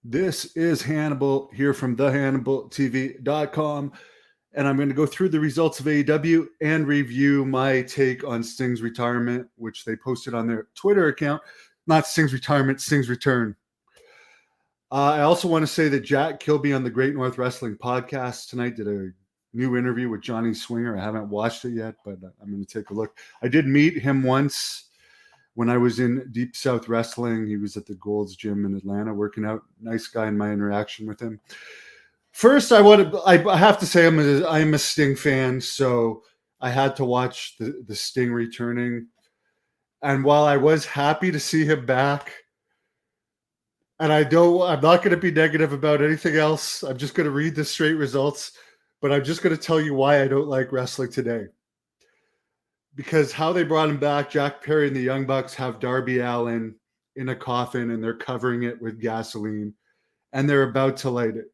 This is Hannibal here from thehannibaltv.com, and I'm going to go through the results of AEW and review my take on Sting's retirement, which they posted on their Twitter account. Not Sting's retirement, Sting's return. I also want to say that Jack Kilby on the Great North Wrestling podcast tonight did a new interview with Johnny Swinger. I haven't watched it yet, but I'm going to take a look. I did meet him once when I was in Deep South Wrestling. He was at the Gold's Gym in Atlanta working out. Nice guy in my interaction with him. First, I have to say I'm a Sting fan, so I had to watch the Sting returning. And while I was happy to see him back, and I'm not going to be negative about anything else. I'm just going to read the straight results, but I'm just going to tell you why I don't like wrestling today. Because how they brought him back, Jack Perry and the Young Bucks have Darby Allin in a coffin and they're covering it with gasoline and they're about to light it.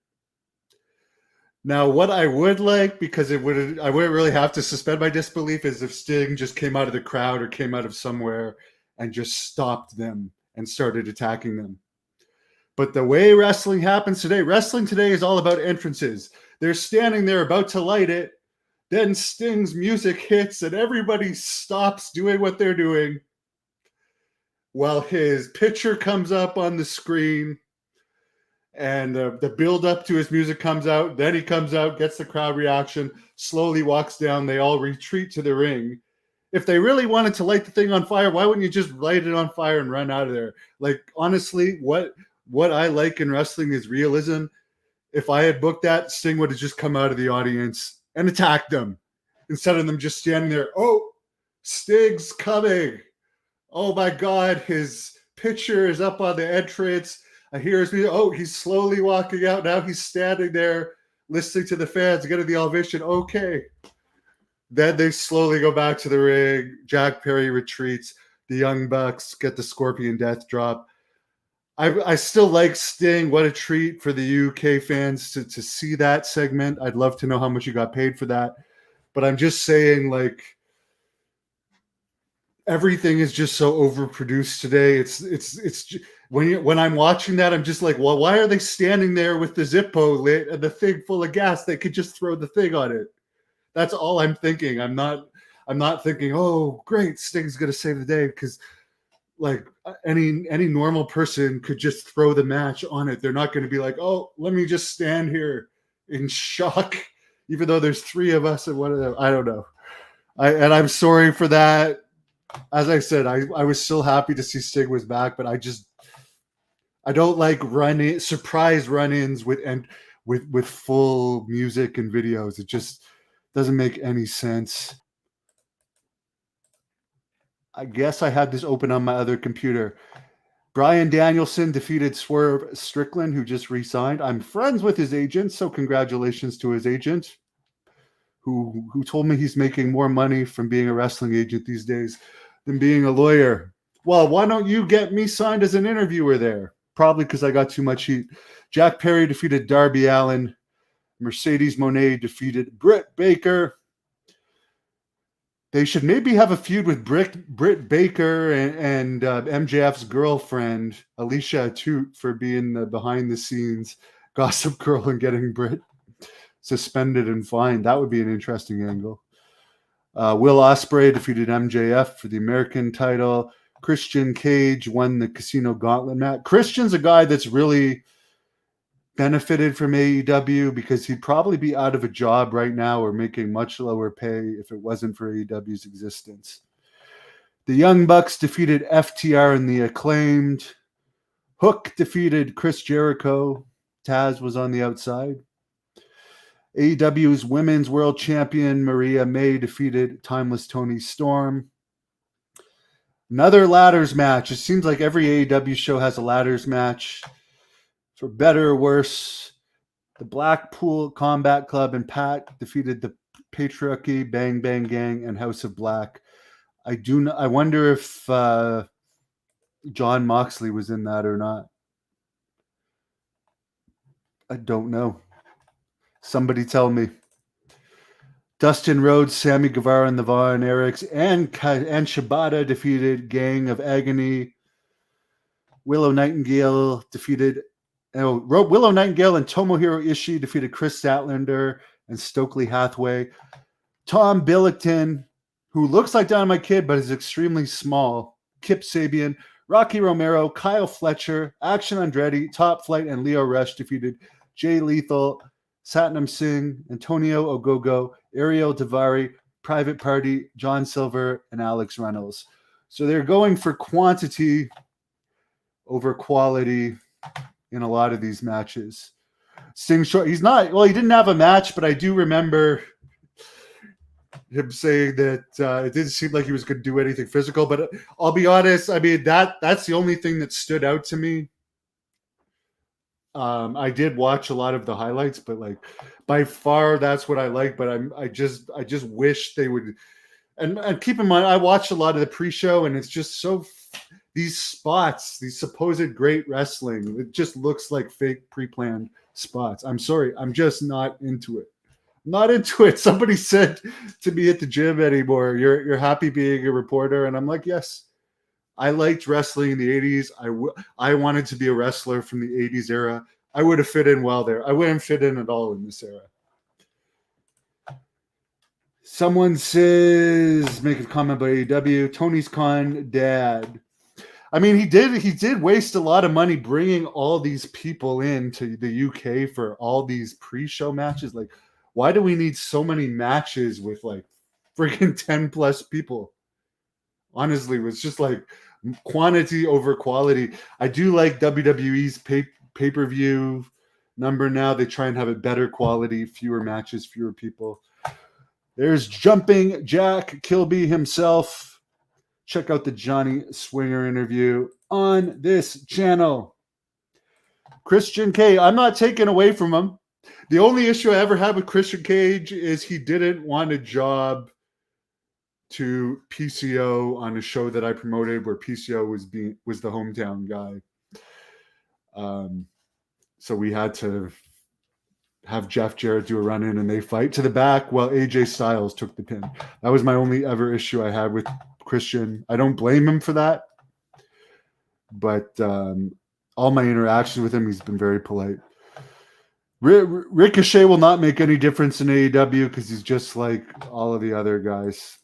Now, what I would like, because I wouldn't really have to suspend my disbelief, is if Sting just came out of the crowd or came out of somewhere and just stopped them and started attacking them. But the way wrestling happens today is all about entrances. They're standing there about to light it. Then Sting's music hits and everybody stops doing what they're doing while his picture comes up on the screen and the build up to his music comes out. Then he comes out, gets the crowd reaction, slowly walks down. They all retreat to the ring. If they really wanted to light the thing on fire, why wouldn't you just light it on fire and run out of there? Like, honestly, what I like in wrestling is realism. If I had booked that, Sting would have just come out of the audience and attacked them instead of them just standing there. Oh, Sting's coming. Oh my God, his picture is up on the entrance. I hear his music. Oh, he's slowly walking out. Now he's standing there listening to the fans, getting the ovation. Okay. Then they slowly go back to the ring. Jack Perry retreats. The Young Bucks get the Scorpion Death Drop. I still like Sting. What a treat for the UK fans to see that segment. I'd love to know how much you got paid for that. But I'm just saying, like, everything is just so overproduced today. It's when I'm watching that, I'm just like, well, why are they standing there with the Zippo lit and the thing full of gas? They could just throw the thing on it. That's all I'm thinking. I'm not thinking, oh, great, Sting's gonna save the day, because like any normal person could just throw the match on it. They're not going to be like, oh, let me just stand here in shock, even though there's three of us and whatever. I don't know. I'm sorry for that. As I said, I was still happy to see Sting was back, but I don't like surprise run-ins with full music and videos. It just doesn't make any sense. I guess I had this open on my other computer. Bryan Danielson defeated Swerve Strickland, who just re-signed. I'm friends with his agent, so congratulations to his agent, who told me he's making more money from being a wrestling agent these days than being a lawyer. Well, why don't you get me signed as an interviewer there? Probably because I got too much heat. Jack Perry defeated Darby Allin. Mercedes Moné defeated Britt Baker. They should maybe have a feud with Britt Baker and MJF's girlfriend, Alicia Atout, for being the behind-the-scenes gossip girl and getting Britt suspended and fined. That would be an interesting angle. Will Ospreay defeated MJF for the American title. Christian Cage won the Casino Gauntlet match. Christian's a guy that's really benefited from AEW, because he'd probably be out of a job right now or making much lower pay if it wasn't for AEW's existence. The Young Bucks defeated FTR and the Acclaimed. Hook defeated Chris Jericho. Taz was on the outside. AEW's Women's World Champion Maria May defeated Timeless Toni Storm. Another ladders match. It seems like every AEW show has a ladders match. For better or worse, the Blackpool Combat Club and PAC defeated the Patriarchy, Bang Bang Gang, and House of Black. I wonder if John Moxley was in that or not. I don't know. Somebody tell me. Dustin Rhodes, Sammy Guevara, and the Von Erichs, and Shibata defeated Gang of Agony. Willow Nightingale defeated Willow Nightingale and Tomohiro Ishii defeated Chris Statlander and Stokely Hathaway. Tom Billington, who looks like Dynamite Kid but is extremely small. Kip Sabian, Rocky Romero, Kyle Fletcher, Action Andretti, Top Flight, and Leo Rush defeated Jay Lethal, Satnam Singh, Antonio Ogogo, Ariel Davari, Private Party, John Silver, and Alex Reynolds. So they're going for quantity over quality in a lot of these matches. Sting Short, he didn't have a match, but I do remember him saying that it didn't seem like he was going to do anything physical. But I'll be honest, I mean, that's the only thing that stood out to me. I did watch a lot of the highlights, but like by far that's what I like. But I just wish they would. And keep in mind, I watched a lot of the pre-show, and it's just so these spots, these supposed great wrestling, it just looks like fake pre-planned spots. I'm sorry, I'm just not into it. Not into it. Somebody said to me at the gym anymore, "You're happy being a reporter," and I'm like, yes. I liked wrestling in the 80s. I wanted to be a wrestler from the 80s era. I would have fit in well there. I wouldn't fit in at all in this era. Someone says, make a comment about AEW. Tony's Khan dad. I mean, he did waste a lot of money bringing all these people into the UK for all these pre-show matches. Like, why do we need so many matches with like freaking 10 plus people? Honestly, it was just like quantity over quality. I do like WWE's pay-per-view number now. They try and have a better quality, fewer matches, fewer people. There's Jumping Jack Kilby himself. Check out the Johnny Swinger interview on this channel. Christian Cage, I'm not taking away from him. The only issue I ever had with Christian Cage is he didn't want a job to PCO on a show that I promoted where PCO was the hometown guy. So we had to have Jeff Jarrett do a run-in and they fight to the back while AJ Styles took the pin. That was my only ever issue I had with Christian. I don't blame him for that. But all my interactions with him, he's been very polite. Ricochet will not make any difference in AEW because he's just like all of the other guys.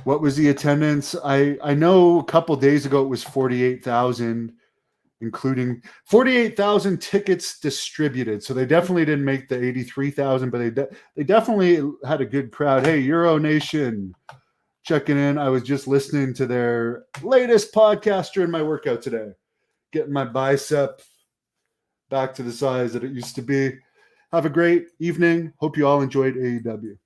What was the attendance? I know a couple days ago it was 48,000, including 48,000 tickets distributed. So they definitely didn't make the 83,000, but they definitely had a good crowd. Hey, Euro Nation, checking in. I was just listening to their latest podcast during my workout today, getting my bicep back to the size that it used to be. Have a great evening. Hope you all enjoyed AEW.